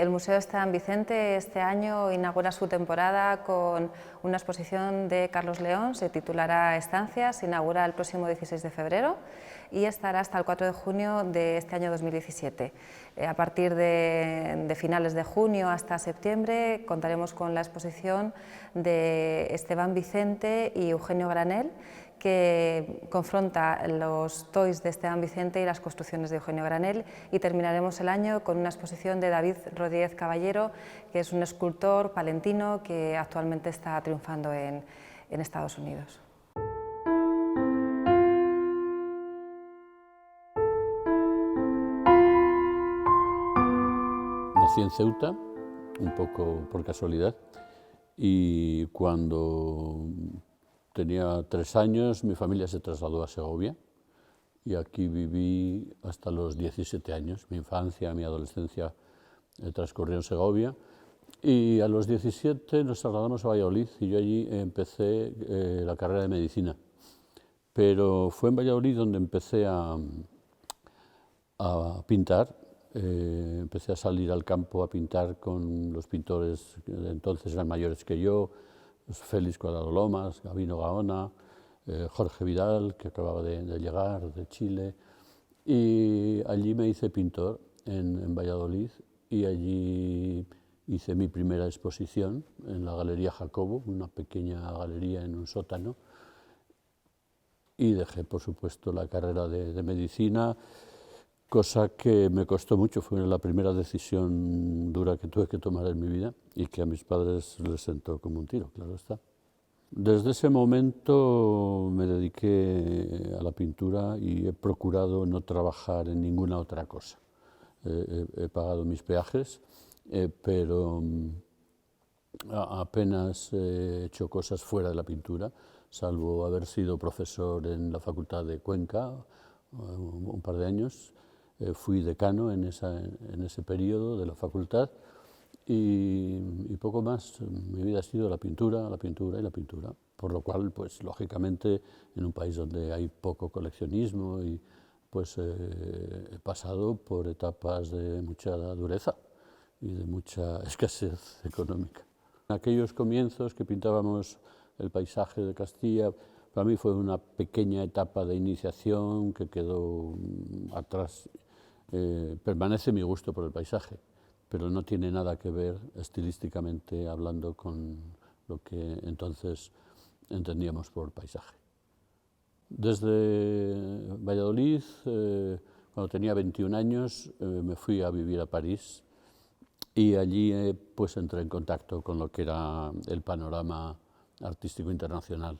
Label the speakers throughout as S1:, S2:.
S1: El Museo Esteban Vicente este año inaugura su temporada con una exposición de Carlos León, se titulará Estancias, se inaugura el próximo 16 de febrero y estará hasta el 4 de junio de este año 2017. A partir de finales de junio hasta septiembre contaremos con la exposición de Esteban Vicente y Eugenio Granell, que confronta los toys de Esteban Vicente y las construcciones de Eugenio Granell, y terminaremos el año con una exposición de David Rodríguez Caballero, que es un escultor palentino que actualmente está triunfando en Estados Unidos.
S2: Nací en Ceuta, un poco por casualidad, y cuando tenía 3 años mi familia se trasladó a Segovia y aquí viví hasta los 17 años. Mi infancia, mi adolescencia transcurrió en Segovia y a los 17 nos trasladamos a Valladolid y yo allí empecé la carrera de medicina. Pero fue en Valladolid donde empecé a pintar. Empecé a salir al campo a pintar con los pintores que de entonces eran mayores que yo, Félix Cuadrado Lomas, Gabino Gaona, Jorge Vidal, que acababa de llegar de Chile, y allí me hice pintor en Valladolid y allí hice mi primera exposición en la Galería Jacobo, una pequeña galería en un sótano, y dejé, por supuesto, la carrera de medicina, cosa que me costó mucho. Fue la primera decisión dura que tuve que tomar en mi vida y que a mis padres les sentó como un tiro, claro está. Desde ese momento me dediqué a la pintura y he procurado no trabajar en ninguna otra cosa. He pagado mis peajes, pero apenas he hecho cosas fuera de la pintura, salvo haber sido profesor en la Facultad de Cuenca un par de años. Fui decano en ese periodo de la facultad y poco más. Mi vida ha sido la pintura, la pintura y la pintura, por lo cual, pues lógicamente, en un país donde hay poco coleccionismo, pues he pasado por etapas de mucha dureza y de mucha escasez económica. En aquellos comienzos que pintábamos el paisaje de Castilla, para mí fue una pequeña etapa de iniciación que quedó atrás. Permanece mi gusto por el paisaje, pero no tiene nada que ver estilísticamente hablando con lo que entonces entendíamos por paisaje. Desde Valladolid, cuando tenía 21 años, me fui a vivir a París y allí pues entré en contacto con lo que era el panorama artístico internacional.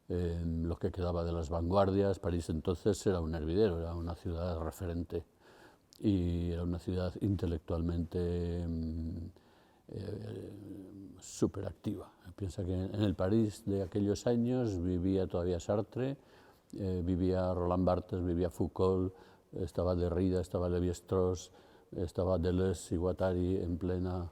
S2: Lo que quedaba de las vanguardias. París entonces era un hervidero, era una ciudad referente y era una ciudad intelectualmente súper activa. Piensa que en el París de aquellos años vivía todavía Sartre, vivía Roland Barthes, vivía Foucault, estaba Derrida, estaba Lévi-Strauss, estaba Deleuze y Guattari en plena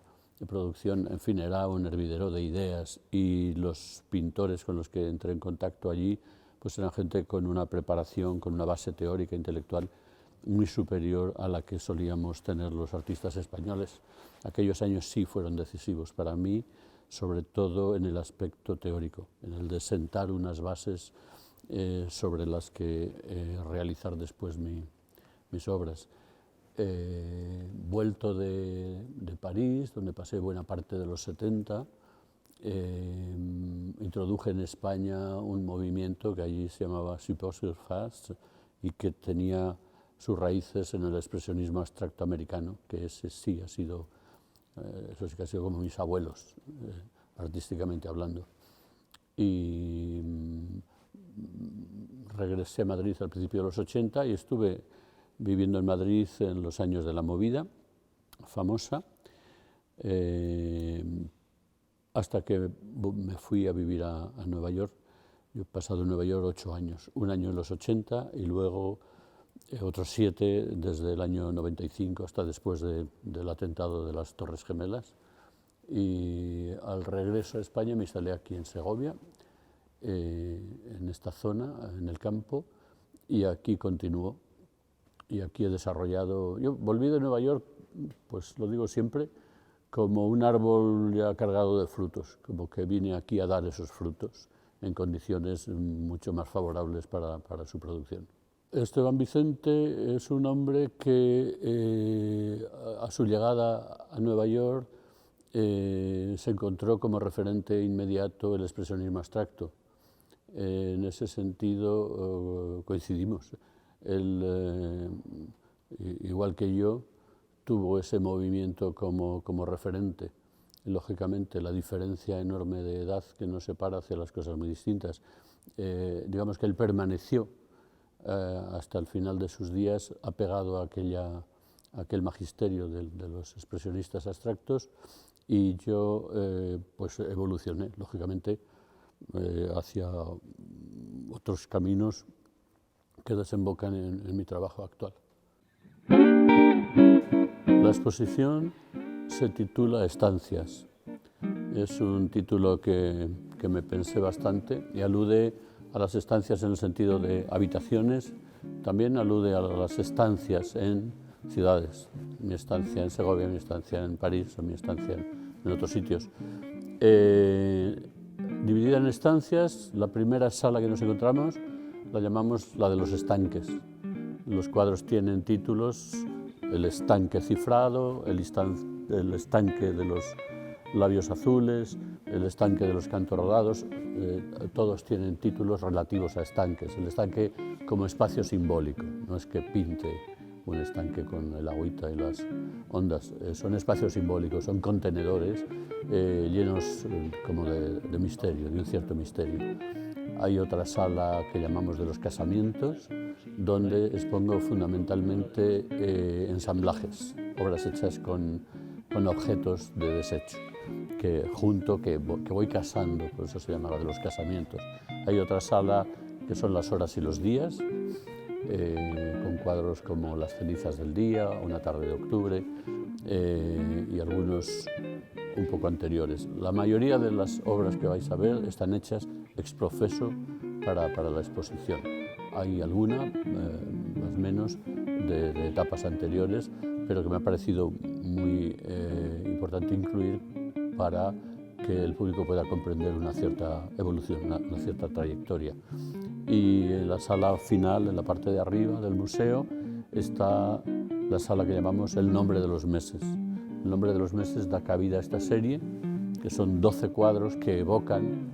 S2: producción. En fin, era un hervidero de ideas y los pintores con los que entré en contacto allí pues eran gente con una preparación, con una base teórica, intelectual muy superior a la que solíamos tener los artistas españoles. Aquellos años sí fueron decisivos para mí, sobre todo en el aspecto teórico, en el de sentar unas bases sobre las que realizar después mis obras. Vuelto de París, donde pasé buena parte de los 70, introduje en España un movimiento que allí se llamaba Support Surface y que tenía sus raíces en el expresionismo abstracto americano, que ese sí ha sido, eso sí que ha sido como mis abuelos, artísticamente hablando. Y regresé a Madrid al principio de los 80 y estuve viviendo en Madrid en los años de la movida famosa, hasta que me fui a vivir a Nueva York. Yo he pasado en Nueva York 8 años, un año en los 80 y luego otros 7 desde el año 95 hasta después del atentado de las Torres Gemelas. Y al regreso a España me instalé aquí en Segovia, en esta zona, en el campo, y aquí continúo. Y aquí he desarrollado... Yo volví de Nueva York pues lo digo siempre, como un árbol ya cargado de frutos, como que vine aquí a dar esos frutos en condiciones mucho más favorables para su producción. Esteban Vicente es un hombre que a su llegada a Nueva York se encontró como referente inmediato el expresionismo abstracto. En ese sentido coincidimos. Él, igual que yo, tuvo ese movimiento como referente. Lógicamente, la diferencia enorme de edad que nos separa hacia las cosas muy distintas. Digamos que él permaneció hasta el final de sus días apegado a aquel magisterio de los expresionistas abstractos, y yo pues evolucioné, lógicamente, hacia otros caminos que desembocan en mi trabajo actual. La exposición se titula Estancias. Es un título que me pensé bastante y alude a las estancias en el sentido de habitaciones, también alude a las estancias en ciudades, mi estancia en Segovia, mi estancia en París o mi estancia en otros sitios. Dividida en estancias, la primera sala que nos encontramos la llamamos la de los estanques. Los cuadros tienen títulos: el estanque cifrado, el estanque de los labios azules, el estanque de los cantos rodados, todos tienen títulos relativos a estanques. El estanque como espacio simbólico, no es que pinte un estanque con el agüita y las ondas, son espacios simbólicos, son contenedores llenos como de misterio, de un cierto misterio. Hay otra sala que llamamos de los casamientos, donde expongo fundamentalmente ensamblajes, obras hechas con objetos de desecho, que voy casando, por eso se llamaba de los casamientos. Hay otra sala que son las horas y los días, con cuadros como Las cenizas del día, Una tarde de octubre, y algunos un poco anteriores. La mayoría de las obras que vais a ver están hechas ex professo para la exposición. Hay alguna, más o menos, de etapas anteriores, pero que me ha parecido muy importante incluir para que el público pueda comprender una cierta evolución, una cierta trayectoria. Y en la sala final, en la parte de arriba del museo, está la sala que llamamos El nombre de los meses. El nombre de los meses da cabida a esta serie, que son 12 cuadros que evocan,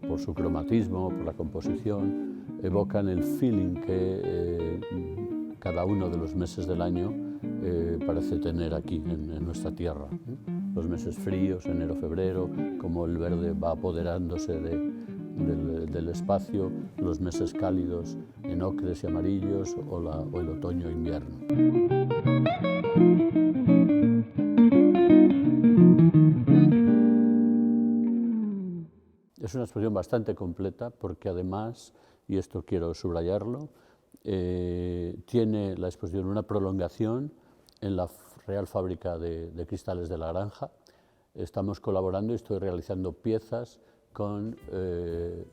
S2: por su cromatismo, por la composición, evocan el feeling que cada uno de los meses del año parece tener aquí en nuestra tierra. Los meses fríos, enero, febrero, como el verde va apoderándose del espacio, los meses cálidos en ocres y amarillos, o el otoño e invierno. Es una exposición bastante completa porque además, y esto quiero subrayarlo, tiene la exposición una prolongación en la Real Fábrica de Cristales de la Granja. Estamos colaborando y estoy realizando piezas con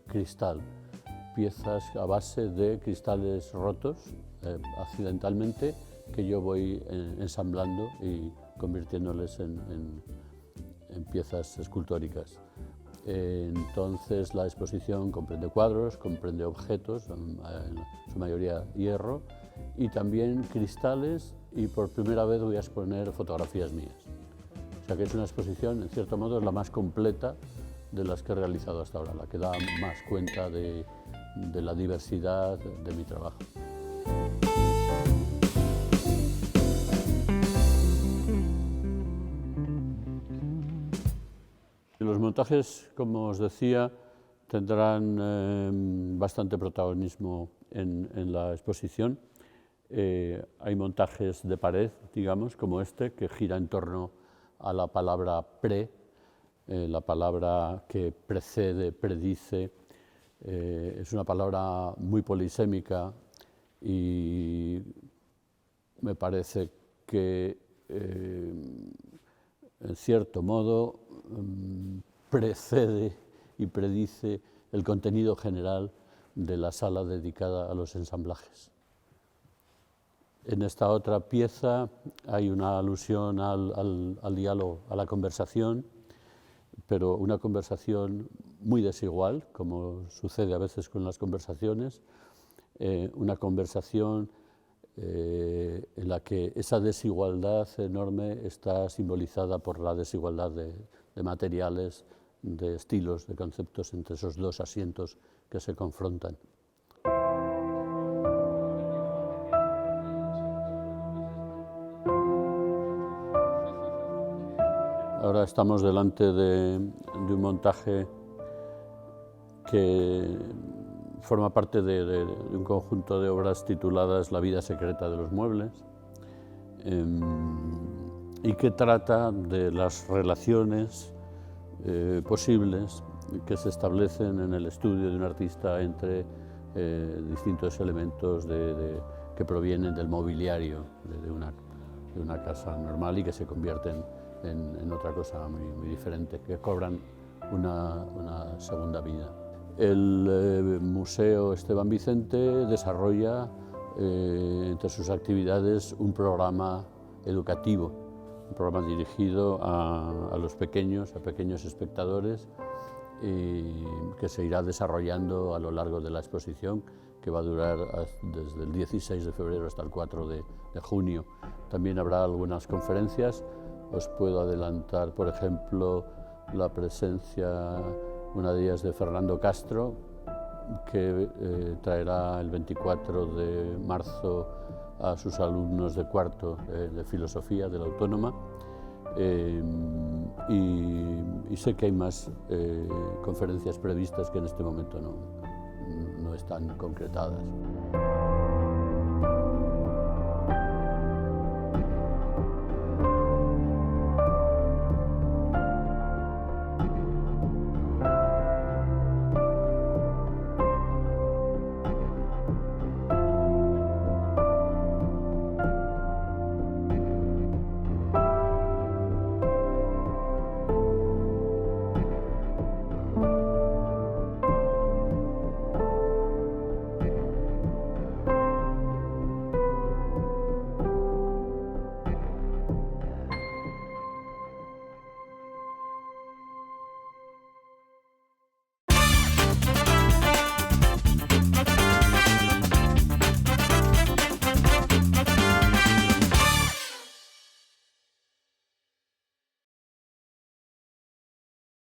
S2: cristal, piezas a base de cristales rotos accidentalmente, que yo voy ensamblando y convirtiéndoles en piezas escultóricas. Entonces la exposición comprende cuadros, comprende objetos, en su mayoría hierro, y también cristales, y por primera vez voy a exponer fotografías mías. O sea que es una exposición, en cierto modo, es la más completa de las que he realizado hasta ahora, la que da más cuenta de la diversidad de mi trabajo. Los montajes, como os decía, tendrán bastante protagonismo en la exposición. Hay montajes de pared, digamos, como este, que gira en torno a la palabra pre, la palabra que precede, predice. Es una palabra muy polisémica y me parece que, en cierto modo, precede y predice el contenido general de la sala dedicada a los ensamblajes. En esta otra pieza hay una alusión al diálogo, a la conversación, pero una conversación muy desigual, como sucede a veces con las conversaciones, una conversación en la que esa desigualdad enorme está simbolizada por la desigualdad de materiales, de estilos, de conceptos entre esos dos asientos que se confrontan. Ahora estamos delante de un montaje que forma parte de un conjunto de obras tituladas La vida secreta de los muebles y que trata de las relaciones posibles que se establecen en el estudio de un artista entre distintos elementos que provienen del mobiliario de una casa normal y que se convierten en otra cosa muy diferente, que cobran una segunda vida. El Museo Esteban Vicente desarrolla entre sus actividades un programa educativo, un programa dirigido a los pequeños, a pequeños espectadores, y que se irá desarrollando a lo largo de la exposición, que va a durar desde el 16 de febrero hasta el 4 de junio. También habrá algunas conferencias. Os puedo adelantar, por ejemplo, la presencia, una de ellas de Fernando Castro, que traerá el 24 de marzo a sus alumnos de cuarto de filosofía de la Autónoma. Y sé que hay más conferencias previstas que en este momento no están concretadas.